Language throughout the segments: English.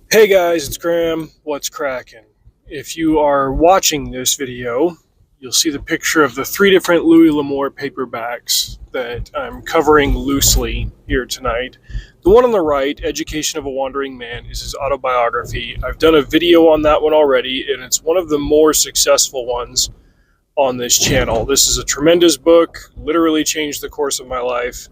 Hey guys, it's Graham. What's cracking? If you are watching this video, you'll see the picture of the three different Louis L'Amour paperbacks that I'm covering loosely here tonight. The one on the right, Education of a Wandering Man, is his autobiography. I've done a video on that one already, and it's one of the more successful ones on this channel. This is a tremendous book, literally changed the course of my life,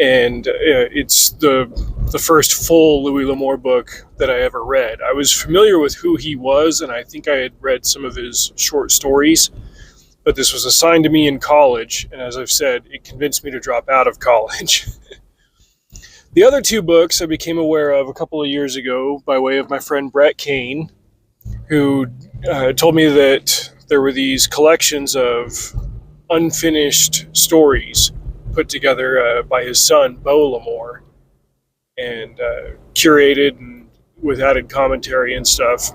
and it's the first full Louis L'Amour book that I ever read. I was familiar with who he was, and I think I had read some of his short stories, but this was assigned to me in college, and as I've said, it convinced me to drop out of college. The other two books I became aware of a couple of years ago by way of my friend Brett Kane, who told me that there were these collections of unfinished stories put together by his son, Beau L'Amour, and curated and with added commentary and stuff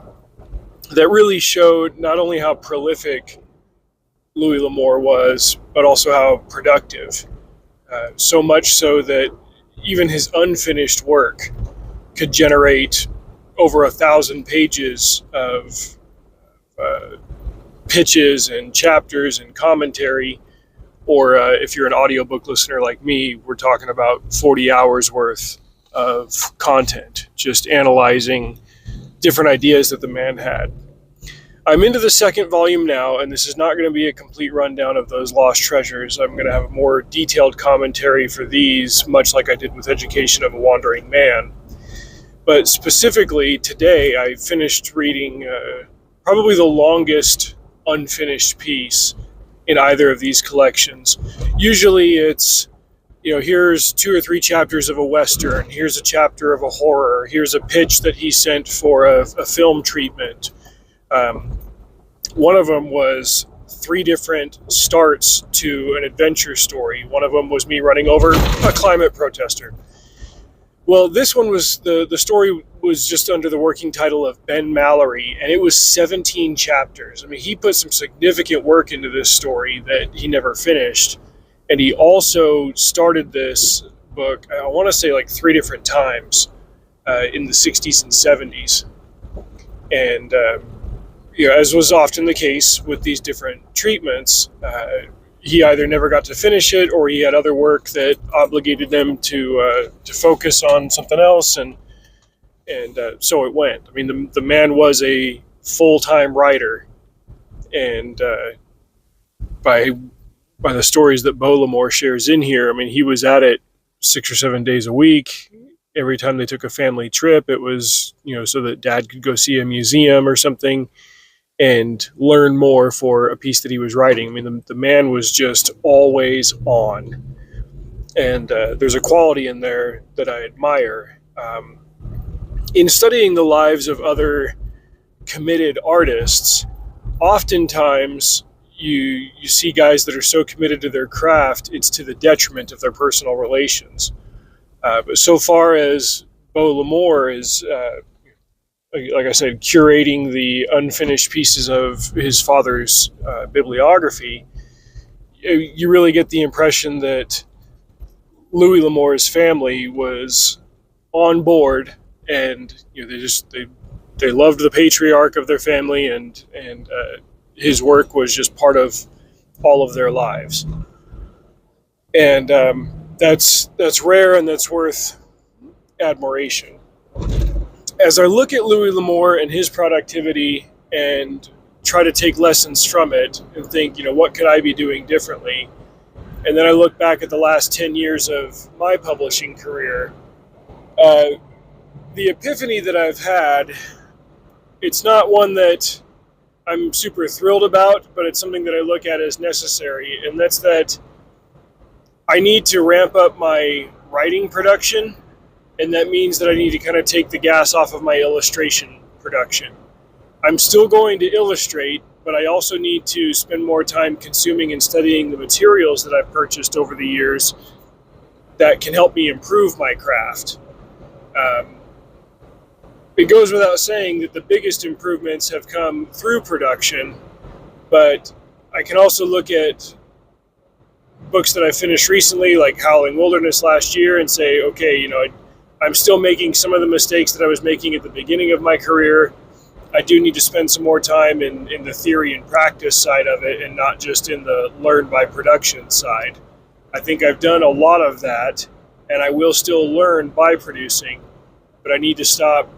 that really showed not only how prolific Louis L'Amour was, but also how productive. So much so that even his unfinished work could generate over 1,000 pages of pitches and chapters and commentary. Or if you're an audiobook listener like me, we're talking about 40 hours worth of content, just analyzing different ideas that the man had. I'm into the second volume now, and this is not going to be a complete rundown of those lost treasures. I'm going to have a more detailed commentary for these, much like I did with Education of a Wandering Man. But specifically, today I finished reading probably the longest unfinished piece in either of these collections. Usually it's, here's 2 or 3 chapters of a Western, here's a chapter of a horror, here's a pitch that he sent for a film treatment. One of them was 3 different starts to an adventure story. One of them was me running over a climate protester. Well, this one was, the story was just under the working title of Ben Mallory, and it was 17 chapters. I mean, he put some significant work into this story that he never finished. And he also started this book, I want to say like 3 different times in the 60s and 70s. And, as was often the case with these different treatments, he either never got to finish it, or he had other work that obligated him to focus on something else, and so it went. I mean, the man was a full-time writer, and by the stories that Beau L'Amour shares in here, I mean, he was at it 6 or 7 days a week. Every time they took a family trip, it was so that Dad could go see a museum or something and learn more for a piece that he was writing. I mean, the man was just always on. And there's a quality in there that I admire. In studying the lives of other committed artists, oftentimes you see guys that are so committed to their craft, it's to the detriment of their personal relations. But so far as Beau L'Amour is, like I said, curating the unfinished pieces of his father's bibliography, you really get the impression that Louis L'Amour's family was on board, and they loved the patriarch of their family, and his work was just part of all of their lives. And that's rare, and that's worth admiration. As I look at Louis L'Amour and his productivity and try to take lessons from it and think, what could I be doing differently? And then I look back at the last 10 years of my publishing career, the epiphany that I've had, it's not one that I'm super thrilled about, but it's something that I look at as necessary, and that's that I need to ramp up my writing production, and that means that I need to kind of take the gas off of my illustration production. I'm still going to illustrate, but I also need to spend more time consuming and studying the materials that I've purchased over the years that can help me improve my craft. It goes without saying that the biggest improvements have come through production, but I can also look at books that I finished recently, like Howling Wilderness last year, and say, okay, I'm still making some of the mistakes that I was making at the beginning of my career. I do need to spend some more time in the theory and practice side of it and not just in the learn by production side. I think I've done a lot of that, and I will still learn by producing, but I need to stop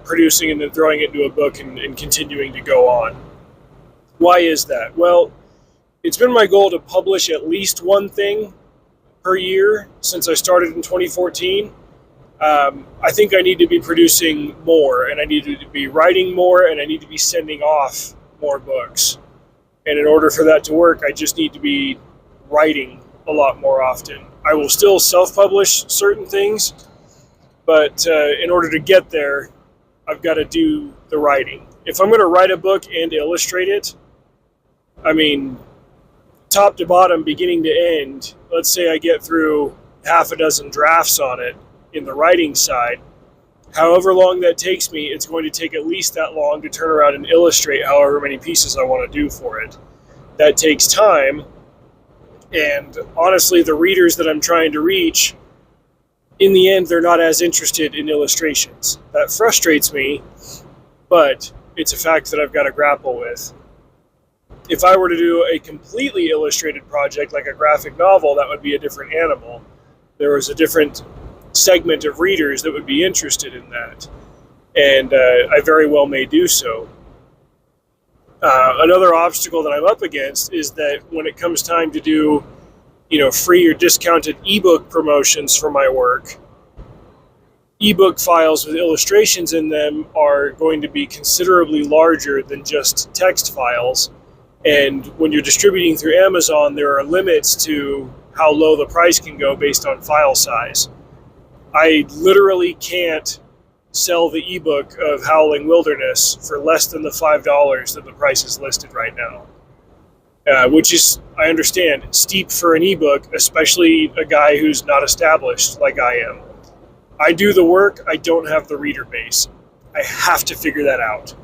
producing and then throwing it into a book and continuing to go on. Why is that? Well, it's been my goal to publish at least one thing per year since I started in 2014. I think I need to be producing more, and I need to be writing more, and I need to be sending off more books. And in order for that to work, I just need to be writing a lot more often. I will still self-publish certain things, but in order to get there, I've got to do the writing. If I'm going to write a book and illustrate it, I mean, top to bottom, beginning to end, let's say I get through half a dozen drafts on it in the writing side, however long that takes me, it's going to take at least that long to turn around and illustrate however many pieces I want to do for it. That takes time, and honestly, the readers that I'm trying to reach, in the end, they're not as interested in illustrations. That frustrates me, but it's a fact that I've got to grapple with. If I were to do a completely illustrated project like a graphic novel, that would be a different animal. There was a different segment of readers that would be interested in that, and I very well may do so. Another obstacle that I'm up against is that when it comes time to do, free or discounted ebook promotions for my work, ebook files with illustrations in them are going to be considerably larger than just text files. And when you're distributing through Amazon, there are limits to how low the price can go based on file size. I literally can't sell the ebook of Howling Wilderness for less than the $5 that the price is listed right now. Which is, I understand, steep for an ebook, especially a guy who's not established like I am. I do the work, I don't have the reader base. I have to figure that out.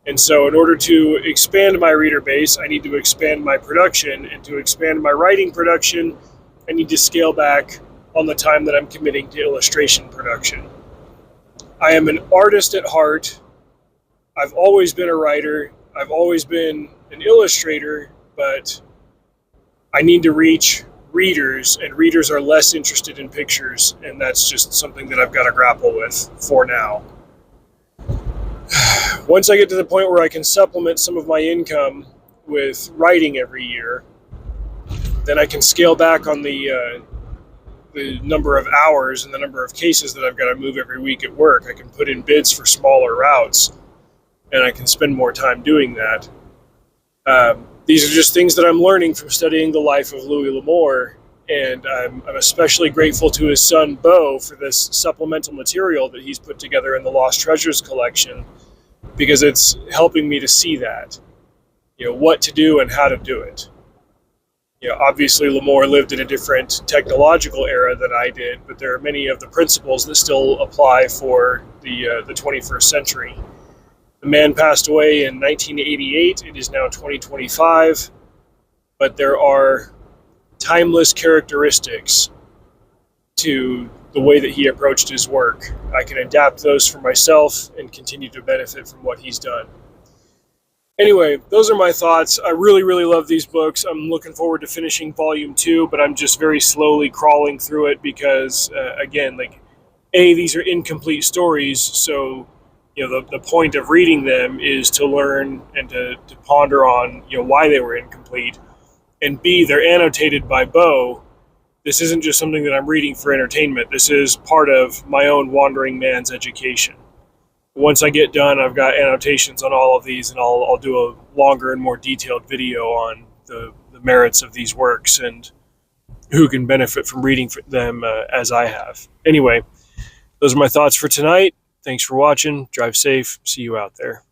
And so in order to expand my reader base, I need to expand my production, and to expand my writing production, I need to scale back on the time that I'm committing to illustration production. I am an artist at heart. I've always been a writer. I've always been an illustrator, but I need to reach readers, and readers are less interested in pictures, and that's just something that I've got to grapple with for now. Once I get to the point where I can supplement some of my income with writing every year, then I can scale back on the number of hours and the number of cases that I've got to move every week at work. I can put in bids for smaller routes, and I can spend more time doing that. These are just things that I'm learning from studying the life of Louis L'Amour, and I'm especially grateful to his son, Beau, for this supplemental material that he's put together in the Lost Treasures collection, because it's helping me to see that, what to do and how to do it. Obviously L'Amour lived in a different technological era than I did, but there are many of the principles that still apply for the 21st century. The man passed away in 1988. It is now 2025, but there are timeless characteristics to the way that he approached his work. I can adapt those for myself and continue to benefit from what he's done. Anyway, those are my thoughts. I really, really love these books. I'm looking forward to finishing volume 2, but I'm just very slowly crawling through it because, again, these are incomplete stories, so the point of reading them is to learn and to ponder on why they were incomplete, and B, they're annotated by Beau. This isn't just something that I'm reading for entertainment. This is part of my own wandering man's education. Once I get done, I've got annotations on all of these, and I'll do a longer and more detailed video on the merits of these works and who can benefit from reading them as I have. Anyway, those are my thoughts for tonight. Thanks for watching. Drive safe. See you out there.